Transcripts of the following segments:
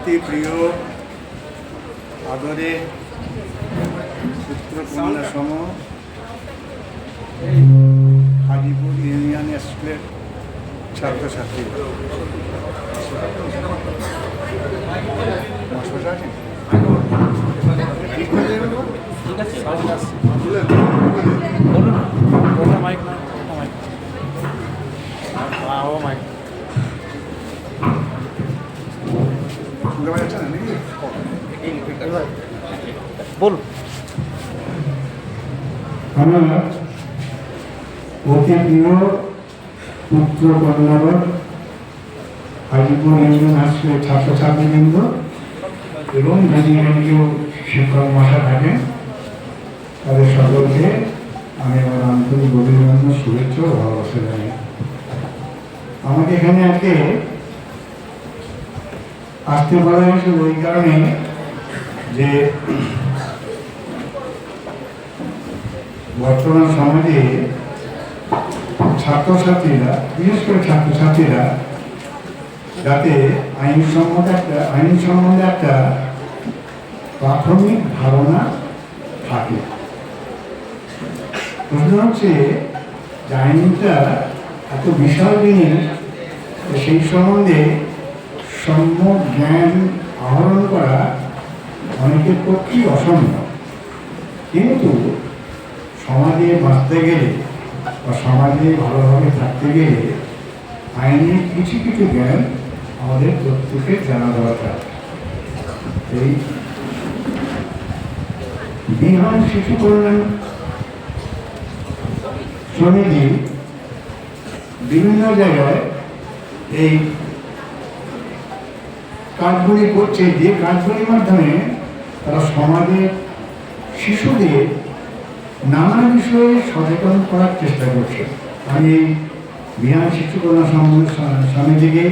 অতি প্রিয় আদরে পুত্র কন্যা সম হাজিপুর ইউনিয়ন স্কুলের ছাত্রছাত্রী বলুন। আমার অতি প্রিয় পুত্র কন্যাবর হাজিপুর ইউনিয়ন স্কুলের ছাত্রছাত্রীবৃন্দ এবং যদি কেউ শিক্ষক মশা থাকেন তাদের সকলকে আমি আমার আন্তরিক অভিনন্দন শুভেচ্ছা ও ভালোবাসা জানাই। আমাকে এখানে আজকে আসতে বলা হয়েছিল এই কারণে যে বর্তমান সমাজে ছাত্রছাত্রীরা বিশেষ করে ছাত্রছাত্রীরা যাতে আইন সম্বন্ধে একটা প্রাথমিক ধারণা থাকে। প্রশ্ন হচ্ছে যে আইনটা এত বিশাল জিনিস, সেই সম্বন্ধে সম্যক জ্ঞান আহরণ করা অনেকের পক্ষেই অসম্ভব। কিন্তু সমাজে বাঁচতে গেলে বা সমাজে ভালোভাবে থাকতে গেলে আইনের কিছু কিছু জ্ঞান আমাদের প্রত্যেকে জানা দরকার। এই বিহান শিশু কল্যাণ সমিতি বিভিন্ন জায়গায় এই কাজগুলি করছে, যে কাজগুলির মাধ্যমে তারা সমাজের শিশুদের নানা বিষয়ে সচেতন করার চেষ্টা করছে। আমি এই বিহান শিশু কল্যাণ সমিতিকে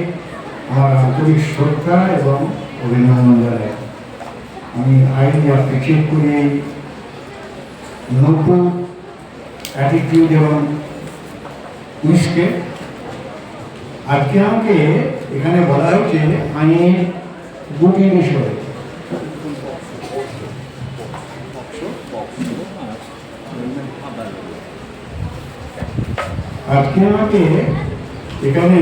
আমার আন্তরিক শ্রদ্ধা এবং অভিনন্দন জানাই। আমি হাইলি অ্যাপ্রিসিয়েট করি এই নতুন অ্যাটিটিউড এবং উইসকে। আজকে আমাকে এখানে বলা হয়েছে আইনের দুটি বিষয়। আজকে আমাকে এখানে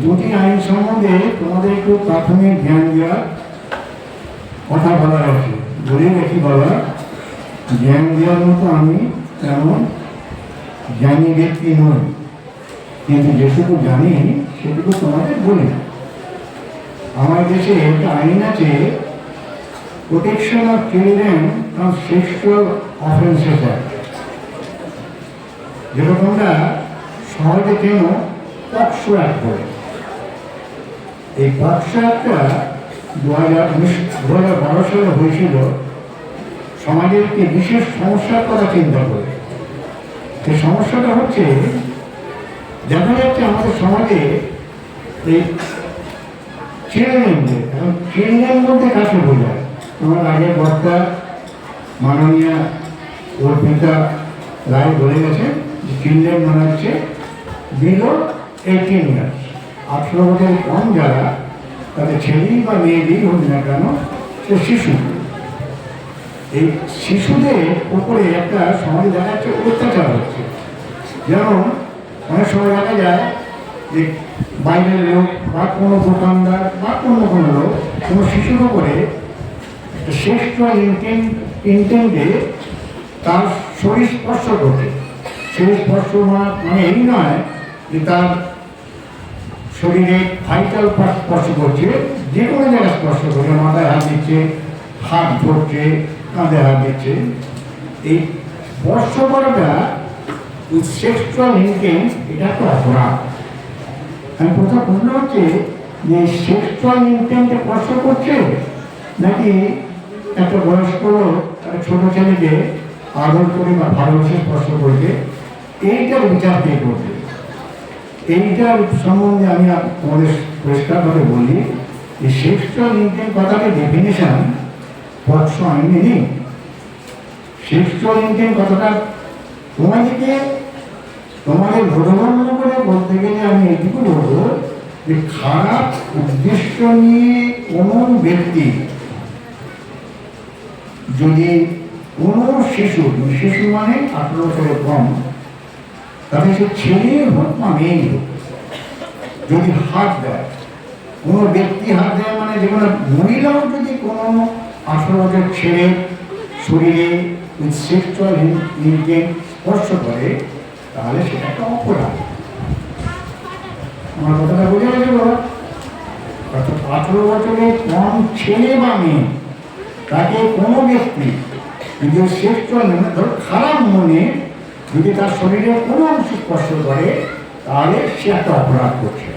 দুটি আইন সম্বন্ধে তোমাদের একটু প্রাথমিক জ্ঞান দেওয়ার কথা বলা হয়েছে। বলে রাখি বাবা, জ্ঞান দেওয়ার মতো আমি তেমন জ্ঞানী ব্যক্তি নই, কিন্তু যেটুকু জানি সেটুকু তোমাদের বলি। আমার দেশে একটা আইন আছে, protection of children from sexual offences act, যেটা তোমরা সহজে কেন পক্সো অ্যাক্ট বলে। এই পক্সো অ্যাক্টটা 2012 সালে হয়েছিল সমাজের একটি বিশেষ সমস্যার কথা চিন্তা করে। সেই সমস্যাটা হচ্ছে, দেখা যাচ্ছে আমাদের সমাজে এই চিলড্রেনদের, এখন চিলড্রেন বলতে কাকে বোঝায়? তোমার আগে বক্তা মাননীয় অর্পিতা রায় বলে গেছে যে চিলড্রেন মানে হচ্ছে বিলো 18 ইয়ার্স, 18 বছরের কম যারা, তাদের ছেলেই বা মেয়েদেরই হোক না কেন, সে শিশু। এই শিশুদের উপরে একটা সমাজে দেখা যাচ্ছে অত্যাচার হচ্ছে। যেমন অনেক সময় দেখা যায় যে বাইরের লোক বা কোনো দোকানদার বা কোনো লোক কোনো শিশুর উপরে সেক্সুয়াল ইন্টেন্টে তার শরীর স্পর্শ করছে। শরীর স্পর্শ মানে এই নয় যে তার শরীরে ভাইটাল পার্ট স্পর্শ করছে, যে কোনো জায়গায় স্পর্শ করছে, মাথায় হাত দিচ্ছে, হাত ধরছে, কাঁধে হাত দিচ্ছে। এই স্পর্শ করাটা সেক্সুয়াল ইন্টেন্ট, এটা একটা অপরাধ। আমি প্রশ্ন হচ্ছে যে সেক্সুয়াল ইন্টেন্টে স্পর্শ করছে নাকি একটা বয়স্ক লোক ছোট ছেলেকে আদর করে বা ভালোবেসে স্পর্শ করছে, এইটার বিচার কে করবে? এইটার সম্বন্ধে আমি তোমাদের পরিষ্কারভাবে বলি যে সেক্সুয়াল ইন্টেন্ট কথাটির ডেফিনেশন পক্সো আইনে নেই। সেক্সুয়াল ইন্টেন্ট কথাটা তোমাদেরকে তোমাদের বোধগম্য করে বলতে গেলে আমি এটুকু বলবো যে খারাপ উদ্দেশ্য নিয়ে কোনো ব্যক্তি যদি কোনো শিশু, শিশু মানে 18 বছরের কম, তাহলে সে ছেলে হোক বা মেয়ে হোক, যদি হাত দেয়, কোনো ব্যক্তি হাত দেয় মানে যে কোনো মহিলাও যদি কোনো 18 বছর ছেলের শরীরে সেক্সুয়াল ইন্টেন্ট স্পর্শ করে, তাহলে সেটা একটা অপরাধ। আমার কথাটা বোঝা গেছে বাবা? অর্থাৎ 18 বছরের কম ছেলে বা মেয়ে তাকে কোনো ব্যক্তি যদি সেক্সুয়াল ধরো খারাপ মনে যদি তার শরীরে কোনো অংশ স্পর্শ করে, তাহলে সে একটা অপরাধ করছে।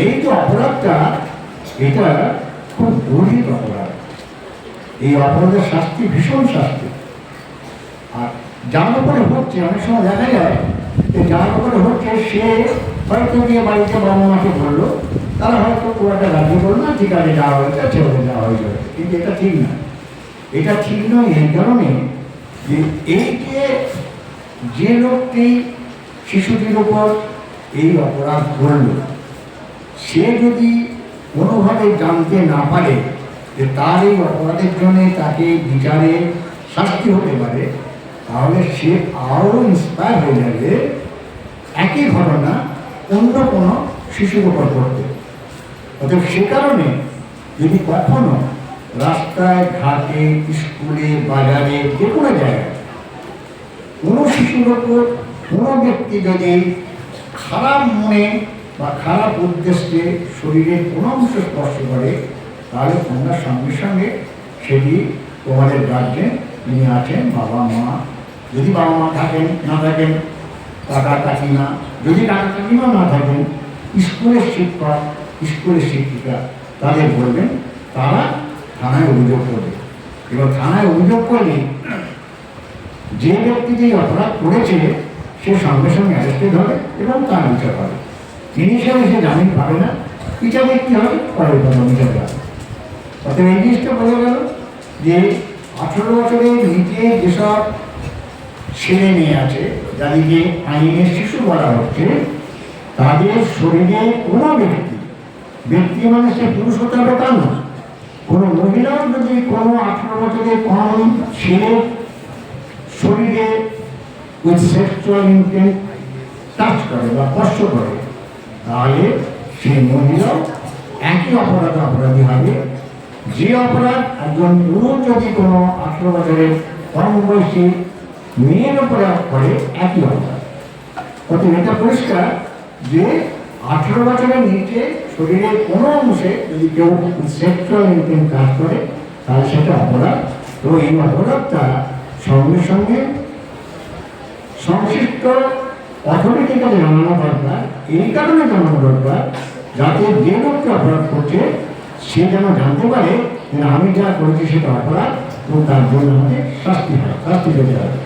এই যে অপরাধটা, এটা খুব গভীর অপরাধ। এই অপরাধের শাস্তি ভীষণ শাস্তি। আর যার উপরে হচ্ছে, অনেক সময় দেখা যায় যে যার উপরে হচ্ছে সে হয়তো গিয়ে বাড়িতে বাবা মাকে বললো, তারা হয়তো খুব একটা রাজি করলো না, ঠিক আছে যাওয়া হয়েছে, ছেড়ে যাওয়া হয়ে যাবে। কিন্তু এটা ঠিক না। এটা ঠিক নয় এই কারণে যে এই যে লোকটি শিশুটির উপর এই অপরাধ করল, সে যদি কোনোভাবে জানতে না পারে যে তার এই অপরাধের জন্যে তাকে বিচারে শাস্তি হতে পারে, তাহলে সে আরও ইন্সপায়ার হয়ে যাবে একই ঘটনা অন্য কোনো শিশুর উপর করতে। অতএব সে কারণে যদি কখনো রাস্তায় ঘাটে স্কুলে বাজারে যে কোনো জায়গায় কোনো শিশুর ওপর কোনো ব্যক্তি যদি খারাপ মনে বা খারাপ উদ্দেশ্যে শরীরের কোনো অংশ স্পর্শ করে, তাহলে তোমরা সঙ্গে সঙ্গে সেটি তোমাদের গার্জেন যিনি আছেন, বাবা মা, যদি বাবা মা থাকেন, না থাকেন কাকা কাকিমা, যদি কাকা কাকিমা না থাকেন স্কুলের শিক্ষক, স্কুলের শিক্ষিকা, তাদের বলবেন, তারা থানায় অভিযোগ করবে। এবার থানায় অভিযোগ করলে যে ব্যক্তি যে অপরাধ করেছে সে সঙ্গে সঙ্গে অ্যারেস্টেড হবে এবং তার বিচার হবে। ইনিশিয়ালি সে জামিন পাবে না, বিচারে কী হবে পরের কথা বিচার হবে। অর্থাৎ এই জিনিসটা বোঝা গেল যে 18 বছরের নিচে যেসব ছেলে মেয়ে আছে, যাদেরকে আইনের শিশু বলা হচ্ছে, তাদের শরীরে কোনো ব্যক্তি মানে সে পুরুষ হতে হবে তা না, কোনো মহিলাও যদি কোনো 18 বছরের কম ছেলের শরীরে উইথ সেক্সুয়াল ইন্টেন্ট টাচ করে বা স্পর্শ করে, তাহলে সেই মহিলাও একই অপরাধী হবে। যে অপরাধ একজন পুরুষ যদি কোনো 18 বছরের কম বয়সী মেয়ের উপরে করে, একই অপরাধ। অর্থাৎ এটা পরিষ্কার যে 18 বছরের নিচে শরীরের কোনো অংশে যদি কেউ সেক্সুয়াল ইন্টেন্ট কাজ করে, তাহলে সেটা অপরাধ। তো এই অপরাধটা সঙ্গে সঙ্গে সংশ্লিষ্ট অথরিটির কাছে জানানো দরকার। এই কারণে জানানো দরকার যাতে যে লোককে অপরাধ করছে সে যেন জানতে পারে যে আমি যা করেছি সেটা অপরাধ এবং তার জন্য আমাকে শাস্তি পেতে হবে।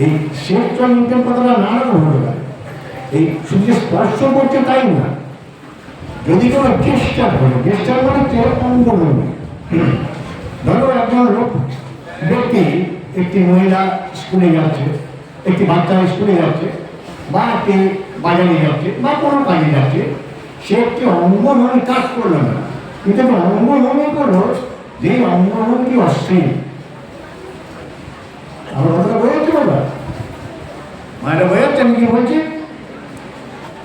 এই সেক্সুয়াল ইন্টেন্ট কথাটা নানারকম হতে পারে। এই শুধু স্পর্শ করছে তাই না, যদি কোনো চেষ্টা করে, চেষ্টা মানে অঙ্গভঙ্গি। ধরো একজন লোক ব্যক্তি, একটি মহিলা স্কুলে যাচ্ছে, একটি বাচ্চা স্কুলে যাচ্ছে, বা একটি বাজারে যাচ্ছে, বা কোনো কাজে যাচ্ছে, সে একটি অঙ্গভঙ্গি কাজ করলো না, কিন্তু একটা অঙ্গভঙ্গি করলো যে অঙ্গভঙ্গি অশ্লীল। আমার কথাটা বোঝাচ্ছে বাবা? মায়েরা বোঝাচ্ছে আমি কি বলছি?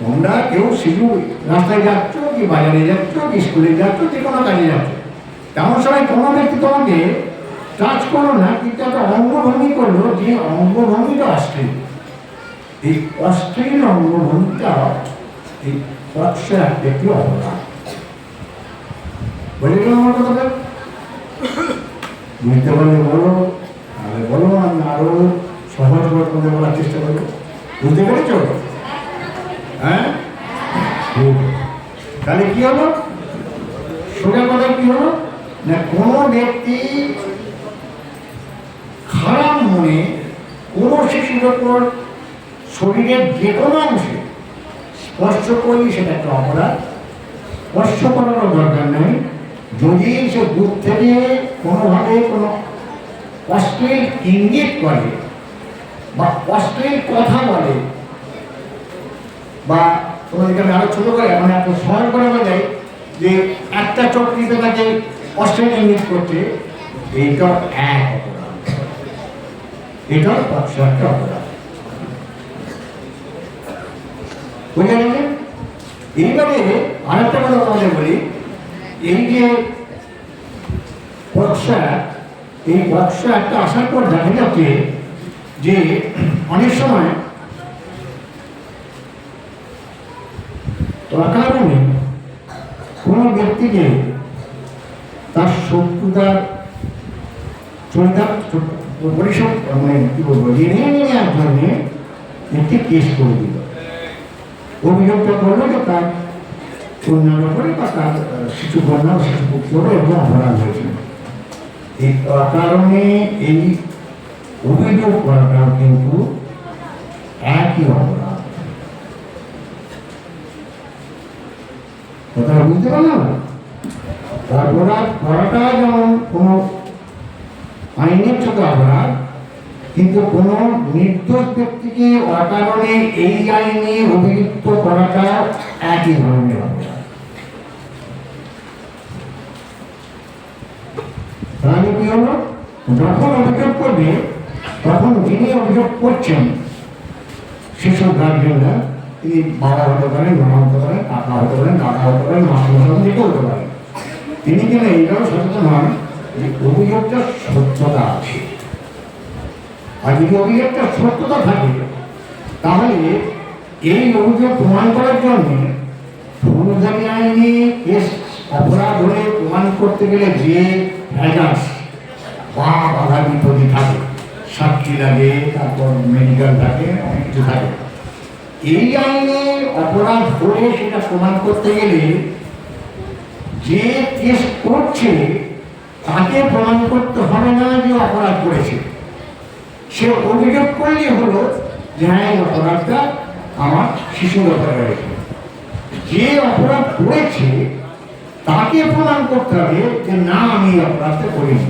তোমরা কেউ শিশু রাস্তায় যাচ্ছ, কি বাজারে যাচ্ছ, কি স্কুলে যাচ্ছ, যে কোনো কাজে যাচ্ছ, তেমন সময় কোনো ব্যক্তি তোমাকে টাচ করো না, কিন্তু একটা অঙ্গভঙ্গি করলো যে অঙ্গভঙ্গিটা অশ্লীল। এই অশ্লীল অঙ্গভঙ্গিটা এই পক্ষের একটি অপরাধ। বলে গেল আমার কথাটা? বুঝতে পারলে বলো, তাহলে বলো, আমি আরো সহজ করে বলার চেষ্টা করবো। বুঝতে পেরেছ? হ্যাঁ, তাহলে কি হলো? সোজা কথা কি হলো না, কোনো ব্যক্তি খারাপ মনে কোনো শিশুর ওপর শরীরের যে কোনো অংশে স্পর্শ করলে সেটা একটা অপরাধ। স্পর্শ করারও দরকার নেই, যদি সে দূর থেকে কোনোভাবে কোনো অশ্লীল ইঙ্গিত করে বা অশ্লীল কথা বলে, বা তোমাদেরকে আমি আরো ছোট করে মানে এত সহজ করে যায় যে একটা চোখ টিপে তাকে অস্ট্রেলিয়া ইঙ্গিত করছে, এইটা এক অপরাধ, এটা পক্সো একটা অপরাধ। বুঝে গেছে? এইবারে আরেকটা কথা তোমাদের বলি, এই যে পক্সো, এই পক্সো একটা আসার পর দেখা যাচ্ছে যে অনেক সময় অকারণে কোনো ব্যক্তিকে তার শত্রুতার পরিশোধ মানে কি বলবো ঋণে নেওয়ার জন্য একটি কেস করে দিল, অভিযোগটা করলো যে তার কন্যার উপরে বা তার শিশু কন্যা শিশু পুত্রের এবং অপরাধ হয়েছে। এই কারণে এই অভিযোগ করাটাও কিন্তু একই অপরাধ। কথা বুঝতে পারলাম? অপরাধ করাটা যেমন কোনো আইনের ছোট অপরাধ, কিন্তু কোনো নির্দোষ ব্যক্তিকে অকারণে এই আইনে অভিযুক্ত করাটা একই ধরনের অপরাধ। তাহলে কি হলো, যখন অভিযোগ করবে তখন যিনি অভিযোগ করছেন শিশুর গার্জেনরা, তিনি বাবা হতে পারেন, মা হতে পারেন, কাকা হতে পারেন, দাদা হতে পারেন, মাসুম দিকে হতে পারেন, তিনি যেন এইটাও সচেতন হন যে অভিযোগটা সত্যতা আছে। আর যদি অভিযোগটা সত্যতা থাকে তাহলে এই অভিযোগ প্রমাণ করার জন্য ফৌজদারি আইনে কেস অপরাধ হলে প্রমাণ করতে গেলে যে ভ্যাগাস বা বাধা বিপত্তি থাকে, সাক্ষী লাগে, তারপর মেডিকেল থাকে, অনেক কিছু থাকে, এই আইনে অপরাধ হলে সেটা প্রমাণ করতে গেলে যে কেস করছে তাকে প্রমাণ করতে হবে না যে অপরাধ করেছে, সে অভিযোগ করলেই হলো যে হ্যাঁ এই অপরাধটা আমার শিশুর ব্যাপারে রয়েছে। যে অপরাধ করেছে তাকে প্রমাণ করতে হবে যে না আমি এই অপরাধটা করিনি।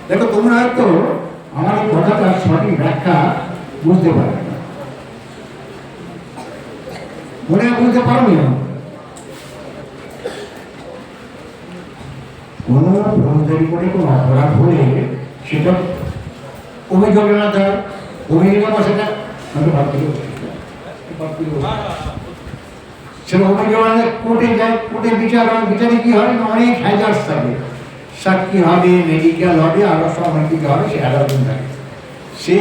দেখো তোমরা হয়তো আমার এই কথাটার সঠিক ব্যাখ্যা বুঝতে পারবে না, মনে হয় বুঝতে পারবি না। কোনো ফৌজদারি করে কোনো অপরাধ হলে সেটা অভিযোগের না দেয়, অভিযোগ সেটা সেটা অভিযোগ কোর্টে যায়, কোর্টে বিচার হয়, বিচারে কি হয় অনেক হ্যাজার্স থাকে, সাক্ষী হবে, মেডিকেল হবে, আরো সব অনেক কিছু হবে, সে অ্যালাউন থাকে। সে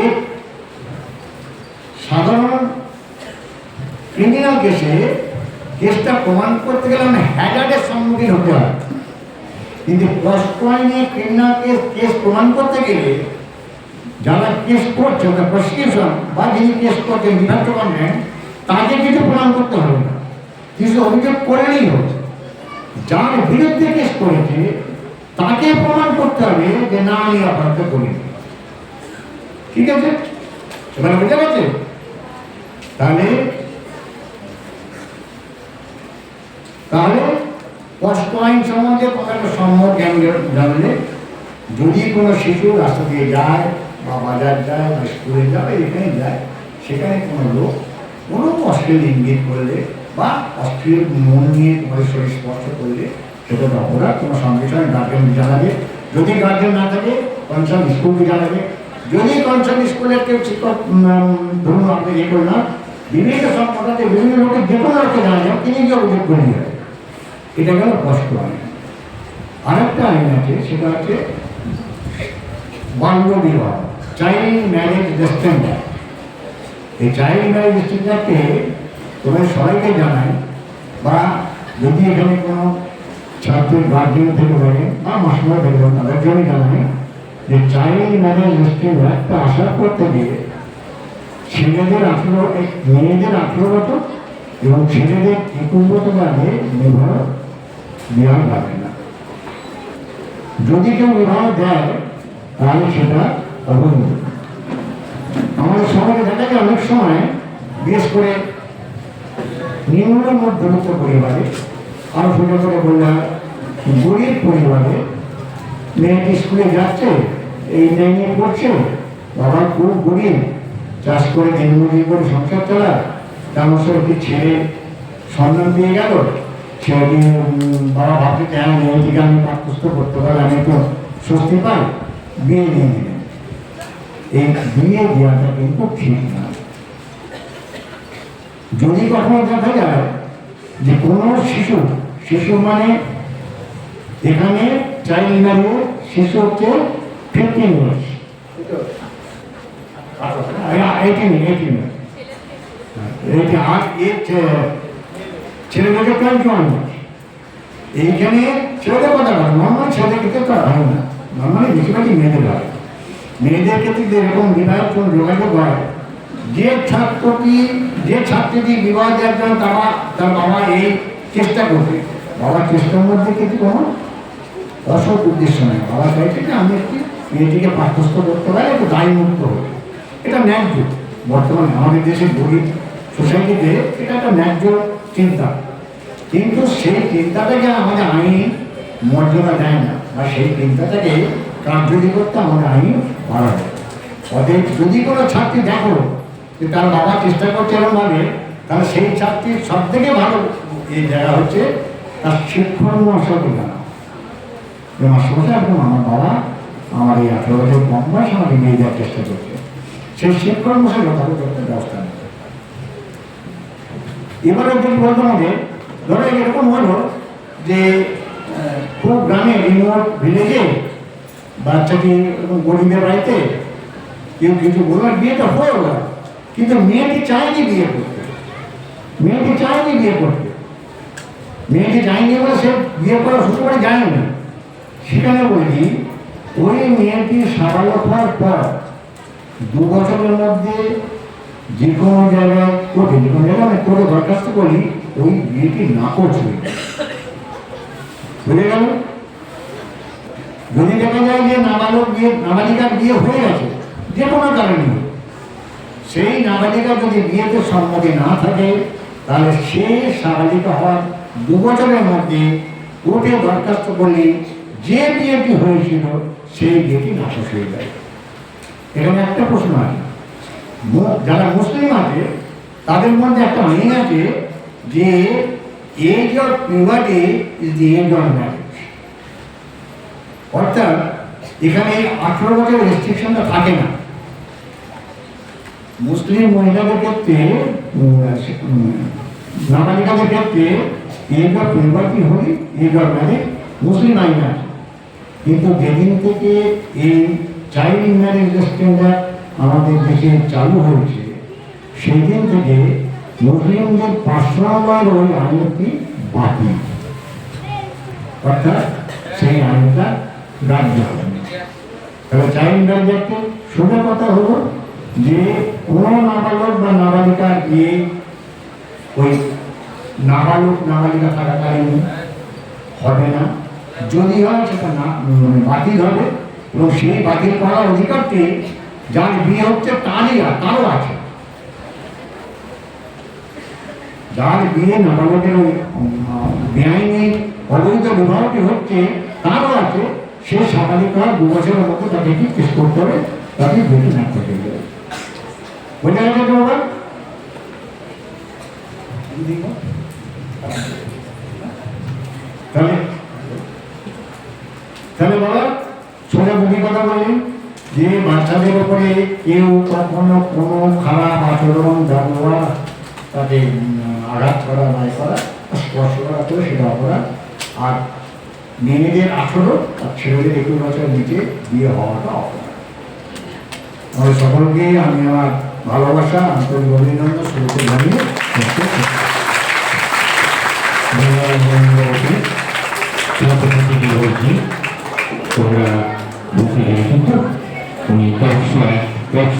সাধারণ ক্রিমিনাল কেসে কেসটা প্রমাণ করতে গেলে মানে হ্যাজার্ডের সম্মুখীন হতে হয়, কিন্তু পক্সো আইনে ক্রিমিনাল কেস প্রমাণ করতে গেলে যারা কেস করছে প্রসিকিউশন বা যিনি কেস করছেন বিভাগ গভর্নমেন্ট, তাকে কিছু প্রমাণ করতে হবে না, কিছু অভিযোগ করলেই হবে। যার বিরুদ্ধে কেস করেছে তাকে প্রমাণ করতে হবে যে না আমি অপরাধ করিনি। ঠিক আছে, সেখানে বোঝা গেছে? তাহলে পক্সো আইন সম্বন্ধে কথাটা সম্যক জ্ঞান জানলে যদি কোনো শিশু রাস্তা দিয়ে যায় বা বাজার যায় বা স্কুলে যায়, এখানে যায়, সেখানে কোনো লোক কোনো অশ্লীল ইঙ্গিত করলে বা অশ্লীল মন নিয়ে তোমাদের শরীর স্পর্শ করলে সেটা অপরাধ। তোমার সঙ্গে সঙ্গে গার্জেন জানাবে, যদি গার্জেন না থাকে কনসার্ন স্কুলকে জানাবে, যদি কনসার্ন স্কুলের কেউ শিক্ষক ধরুন আপনি ইয়ে করে না, বিভিন্ন সম্পর্কে বিভিন্ন লোকের যে কোনো লোককে জানা যাবে, তিনি গিয়ে অভিযোগ করে নিয়ে যাবে। এটা গেল পক্সো আইন। আরেকটা আইন আছে, সেটা হচ্ছে বাল্য বিবাহ, চাইল্ড ম্যারেজ রেস্ট্রিকশন অ্যাক্ট। এই চাইল্ড ম্যারেজ রেস্ট্রিকশন অ্যাক্টে তোমাদের সবাইকে জানাই, বা যদি এখানে কোনো ছাত্রের গার্জেন থেকে পারে বা মাসুমা থেকে তাদের জন্য জানাই যে চাইল্ড ম্যারেজ রেস্ট্রিকশন অ্যাক্টটা আসার করতে গিয়ে ছেলেদের 18, মেয়েদের 18 বছর এবং ছেলেদের 21 বছর আগে বিবাহ দেওয়া যাবে না। যদি কেউ বিবাহ দেয় তাহলে সেটা অবৈধ। আমাদের সমাজে দেখা যায় অনেক সময় বিশেষ করে নিম্ন মধ্যবিত্ত পরিবারে, আরো সোজা করে বললাম গরিব পরিবারে মেয়েটি স্কুলে যাচ্ছে, এই নিয়ে পড়ছে, বাবা খুব গরিব, চাষ করে দিনমজুরি করে সংসার চালায়, তার মধ্যে একটি ছেলে সন্ধান দিয়ে গেল, ছেলেটি বাবা ভাবতে চান মেয়েটিকে আমি পাঠ্যস্থ করতে পারি, আমি তো স্বস্তি পাই, বিয়ে দিয়ে দিলেন। এই বিয়ে দেওয়াটা কিন্তু ঠিক না। যদি কখনো দেখা যায় যে কোনো শিশু মানে এখানে চাইল্ড ম্যারেজ, শিশু হচ্ছে 15 years, 18 years, আর ছেলেদেরকে 21 years। এইখানে ছেলেদের কথা বলে, নর্মাল ছেলেদের ক্ষেত্রে তো হয় না, নর্মালি বেশিরভাগই মেয়েদের হয়। মেয়েদের ক্ষেত্রে যেরকম বিবাহের কোনো যোগাযোগ হয়, যে ছাত্রীটি বিবাহ দেওয়ার জন্য তার বাবা এই চেষ্টা করবে, বাবার চেষ্টার মধ্যে কিন্তু কোনো অসৎ উদ্দেশ্য নেই। বাবা চাইছে যে আমি একটি মেয়েটিকে পাঠ্যস্থ করতে পারি, একটু দায়মুক্ত হবে। এটা ন্যায্য। বর্তমানে আমাদের দেশের গরিব সোসাইটিতে এটা একটা ন্যায্য চিন্তা, কিন্তু সেই চিন্তাটাকে আমাদের আইন মর্যাদা দেয় না, বা সেই চিন্তাটাকে কার্যকরী করতে আমাদের আইন বাড়াবে। অতএব যদি কোনো ছাত্রী দেখো যে তার বাবা চেষ্টা করছে এরকমভাবে, তাহলে সেই ছাত্রীর সব থেকে ভালো এই জায়গা হচ্ছে তার শিক্ষক মহাশয়কে জানা। মাস্টারমশাই এখন আমার বাবা আমার এই 18 বছর কম বয়স আমাকে নিয়ে যাওয়ার চেষ্টা করছে, সেই শিক্ষক মশাই কথা করতে ব্যবস্থা নেই। এবারে যদি বলতে হবে, ধরো এরকম হলো যে খুব গ্রামে রিমোট ভিলেজে বাচ্চাটি গরিবের বাড়িতে কেউ কিছু বলবার বিয়েটা হয়ে গেল, কিন্তু মেয়েটি চায়নি বিয়ে করতে, মেয়েটি চায়নি বলে সে বিয়ে করা শুরু করে যায় না। সেখানে বলি ওই মেয়েটি সাবালক হওয়ার পর 2 বছরের মধ্যে যে কোনো জায়গায় করে দরখাস্ত করি, ওই বিয়েটি নাকচ হয়ে যায়। বুঝে গেল? যদি দেখা যায় যে নাবালিকার বিয়ে হয়ে গেছে যে কোনো কারণে, সেই নাবালিকা যদি বিয়েতে সম্মতি না থাকে, তাহলে সেই সাবালিকা হওয়ার 2 বছরের মধ্যে কোর্টে দরখাস্ত করলে যে বিয়েটি হয়েছিল সেই বিয়েটি নাকচ হয়ে যায়। এখানে একটা প্রশ্ন আছে, যারা মুসলিম আছে তাদের মধ্যে একটা আইন আছে যে age of puberty is the age of marriage. অর্থাৎ এখানে 18 বছর রেস্ট্রিকশনটা থাকে না। মুসলিম মহিলাদের ক্ষেত্রে, নাবালিকাদের ক্ষেত্রে এজ অফ পিউবার্টি হলে এজ অফ ম্যারেজ মুসলিম আইন আছে। কিন্তু যেদিন থেকে এই চাইল্ড ম্যারেজ স্ট্যান্ডার্ড আমাদের দেশে চালু হয়েছে, সেই দিন থেকে মুসলিমদের 5 নম্বর ওই আইনটি বাতিল, অর্থাৎ সেই আইনটা গ্রাহ্য হবে। তাহলে চাইল্ড ম্যারেজ সোজা কথা হলো যে কোনো নাবালক বা নাবালিকা গিয়ে ওই নাবালিকা থাকাকালীন হবে না, যদি হয় সেটা বাতিল হবে, এবং সেই বাতিল করার অধিকারটি যার বিয়ে হচ্ছে তারও আছে। যার বিয়ে নাবালকের বেআইনি অবৈধ বিবাহটি হচ্ছে তারও আছে, সে সাবালিকা 2 বছরের মধ্যে তাকে কি কেস করতে হবে, তাকে বেশি না করতে হবে। বোঝা গেছে তো বাবা? তাহলে বাবা সোজা বুঝি কথা বলি যে বাচ্চাদের উপরে কেউ কখনো কোনো খারাপ আচরণ ব্যবহার, তাকে আঘাত করা, নাই করা, স্পর্শ করা করে সেটা অপরাধ। আর মেয়েদের 18 আর ছেলেদের 21 বছরের নিচে বিয়ে হওয়াটা অপরাধ। আমাদের সকলকে আমি আমার ভালোবাসা, আন্তরিক অভিনন্দন শুরুতে জানিয়ে বলছি তোমরা বুঝতে গেছেন তো উনি